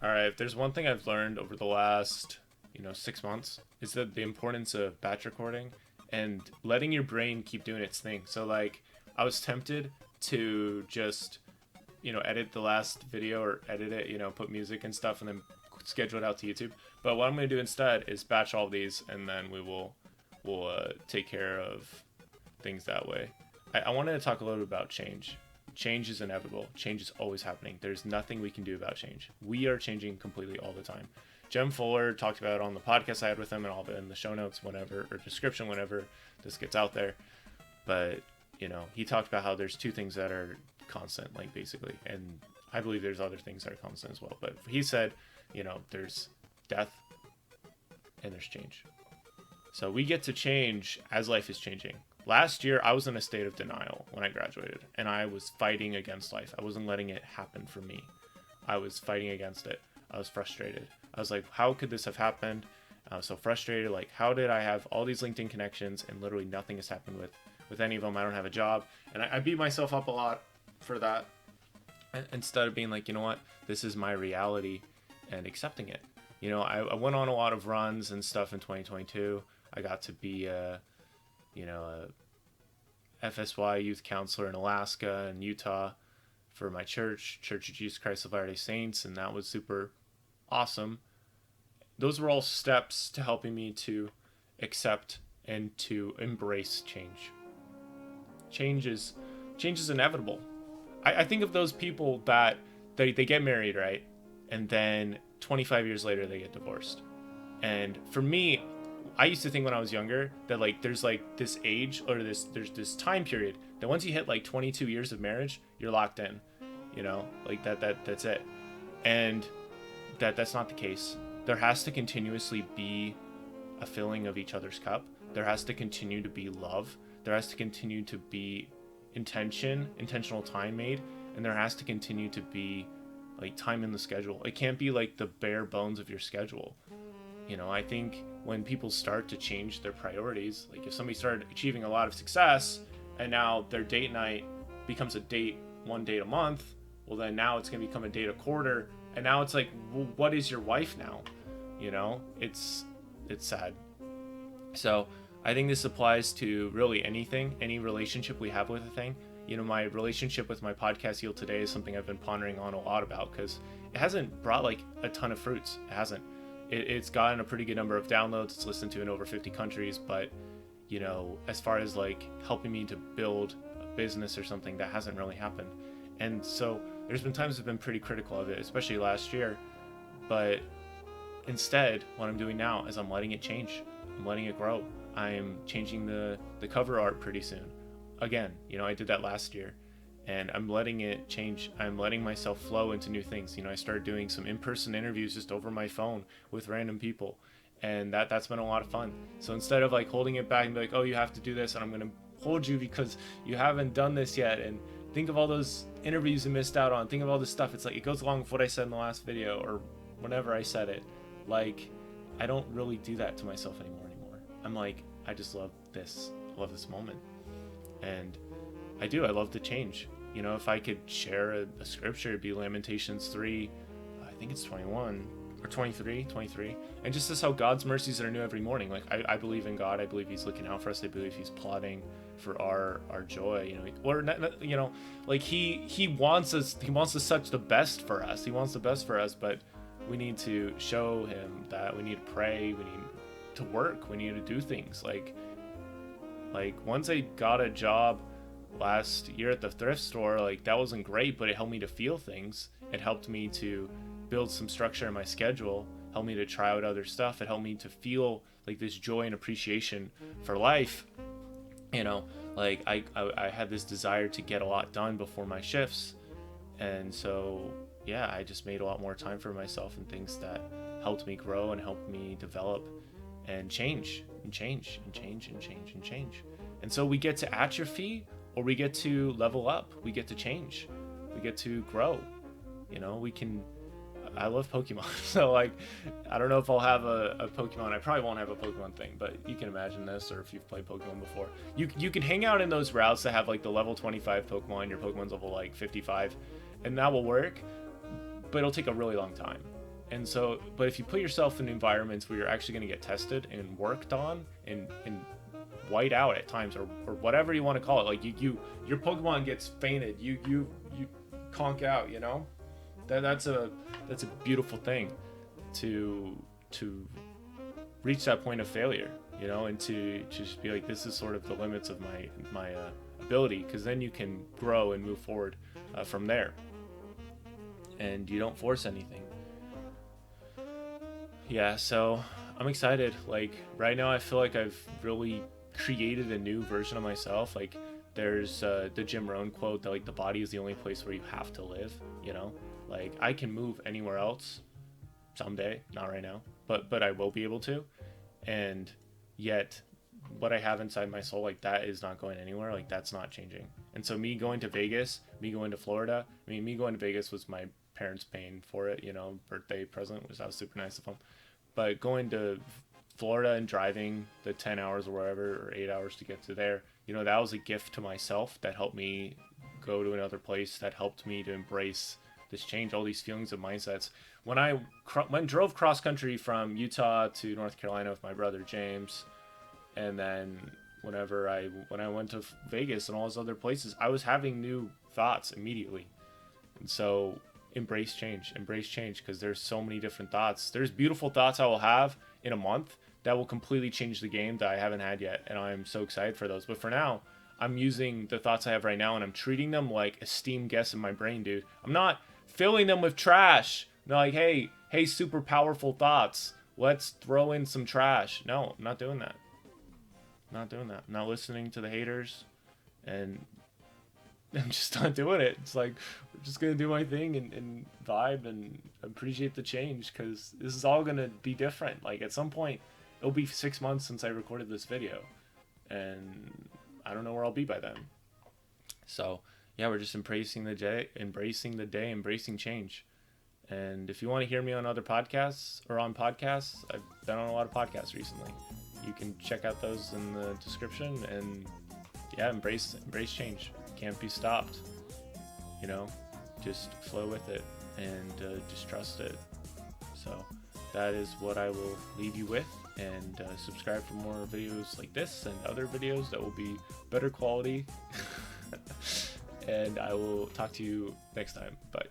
All right, if there's one thing I've learned over the last, 6 months, is that the importance of batch recording and letting your brain keep doing its thing. So like, I was tempted to just, edit the last video or edit it, put music and stuff and then schedule it out to YouTube. But what I'm gonna do instead is batch all these and then we'll take care of things that way. I wanted to talk a little bit about change. Change is inevitable. Change is always happening. There's nothing we can do about change. We are changing completely all the time. Jem Fuller talked about it on the podcast I had with him, and I'll be in the show notes whenever, or description whenever this gets out there. But, he talked about how there's two things that are constant, like basically, and I believe there's other things that are constant as well. But he said, there's death and there's change. So we get to change as life is changing. Last year, I was in a state of denial when I graduated, and I was fighting against life. I wasn't letting it happen for me. I was fighting against it. I was frustrated. I was like, how could this have happened? I was so frustrated. Like, how did I have all these LinkedIn connections and literally nothing has happened with any of them? I don't have a job. And I beat myself up a lot for that instead of being like, you know what? This is my reality and accepting it. I went on a lot of runs and stuff in 2022. I got to be a FSY youth counselor in Alaska and Utah for my church, Church of Jesus Christ of Latter-day Saints, and that was super awesome. Those were all steps to helping me to accept and to embrace change. Change is inevitable. I think of those people that they get married, right? And then 25 years later they get divorced. And for me, I used to think when I was younger that like there's like this age or there's this time period that once you hit like 22 years of marriage, you're locked in, like that's it. And that's not the case. There has to continuously be a filling of each other's cup. There has to continue to be love. There has to continue to be intentional time made, and there has to continue to be like time in the schedule. It can't be like the bare bones of your schedule. I think when people start to change their priorities, like if somebody started achieving a lot of success and now their date night becomes one date a month, well then now it's going to become a date a quarter. And now it's like, well, what is your wife now? It's sad. So I think this applies to really anything, any relationship we have with a thing. My relationship with my podcast Yield Today is something I've been pondering on a lot about because it hasn't brought like a ton of fruits. It hasn't. It's gotten a pretty good number of downloads. It's listened to in over 50 countries. But, as far as like helping me to build a business or something, that hasn't really happened. And so there's been times I've been pretty critical of it, especially last year. But instead, what I'm doing now is I'm letting it change. I'm letting it grow. I'm changing the cover art pretty soon. Again, I did that last year. And I'm letting it change. I'm letting myself flow into new things. I started doing some in-person interviews just over my phone with random people. And that's been a lot of fun. So instead of like holding it back and be like, oh, you have to do this and I'm going to hold you because you haven't done this yet. And think of all those interviews you missed out on. Think of all this stuff. It's like, it goes along with what I said in the last video or whenever I said it. Like, I don't really do that to myself anymore. I'm like, I just love this. I love this moment. And I love to change. If I could share a scripture, it'd be Lamentations 3, I think it's 21 or 23. And just as how God's mercies are new every morning. Like I believe in God. I believe he's looking out for us. I believe he's plotting for our joy, or like he wants to such the best for us. He wants the best for us, but we need to show him that we need to pray. We need to work. We need to do things like once I got a job last year at the thrift store, like that wasn't great, but it helped me to feel things. It helped me to build some structure in my schedule, helped me to try out other stuff. It helped me to feel like this joy and appreciation for life. Like I had this desire to get a lot done before my shifts. And so, yeah, I just made a lot more time for myself and things that helped me grow and helped me develop and change. And so we get to atrophy or we get to level up. We get to change. We get to grow. I love Pokemon. So like, I don't know if I'll have a Pokemon. I probably won't have a Pokemon thing, but you can imagine this, or if you've played Pokemon before, you can hang out in those routes that have like the level 25 Pokemon, your Pokemon's level like 55, and that will work, but it'll take a really long time. And so, but if you put yourself in environments where you're actually going to get tested and worked on and white out at times, or whatever you want to call it, like your Pokemon gets fainted, you conk out, you know, that's a beautiful thing to reach that point of failure, you know, and to just be like, this is sort of the limits of my ability, because then you can grow and move forward from there, and you don't force anything. Yeah, so I'm excited. Like right now I feel like I've really created a new version of myself. Like there's the Jim Rohn quote that like the body is the only place where you have to live, you know? Like I can move anywhere else someday, not right now, but I will be able to. And yet what I have inside my soul, like that is not going anywhere. Like that's not changing. And so me going to Vegas, me going to Florida, I mean, me going to Vegas was my parents paying for it, you know, birthday present, which that was super nice of them. But going to Florida and driving the 10 hours or whatever, or 8 hours to get to there, you know, that was a gift to myself that helped me go to another place, that helped me to embrace this change, all these feelings and mindsets. When I drove cross country from Utah to North Carolina with my brother James, and then when I went to Vegas and all those other places, I was having new thoughts immediately. And so embrace change, because there's so many different thoughts. There's beautiful thoughts I will have in a month that will completely change the game that I haven't had yet, and I'm so excited for those. But for now, I'm using the thoughts I have right now and I'm treating them like esteemed guests in my brain, dude. I'm not filling them with trash. No, like, hey, super powerful thoughts, let's throw in some trash. No, I'm not doing that. I'm not listening to the haters, and I'm just not doing it. It's like, I'm just going to do my thing and vibe and appreciate the change, because this is all going to be different. Like at some point, it'll be 6 months since I recorded this video, and I don't know where I'll be by then. So yeah, we're just embracing the day, embracing change. And if you want to hear me on other podcasts or on podcasts, I've been on a lot of podcasts recently. You can check out those in the description, and yeah, embrace change. Can't be stopped, you know, just flow with it, and just trust it. So that is what I will leave you with, and subscribe for more videos like this and other videos that will be better quality. And I will talk to you next time. Bye.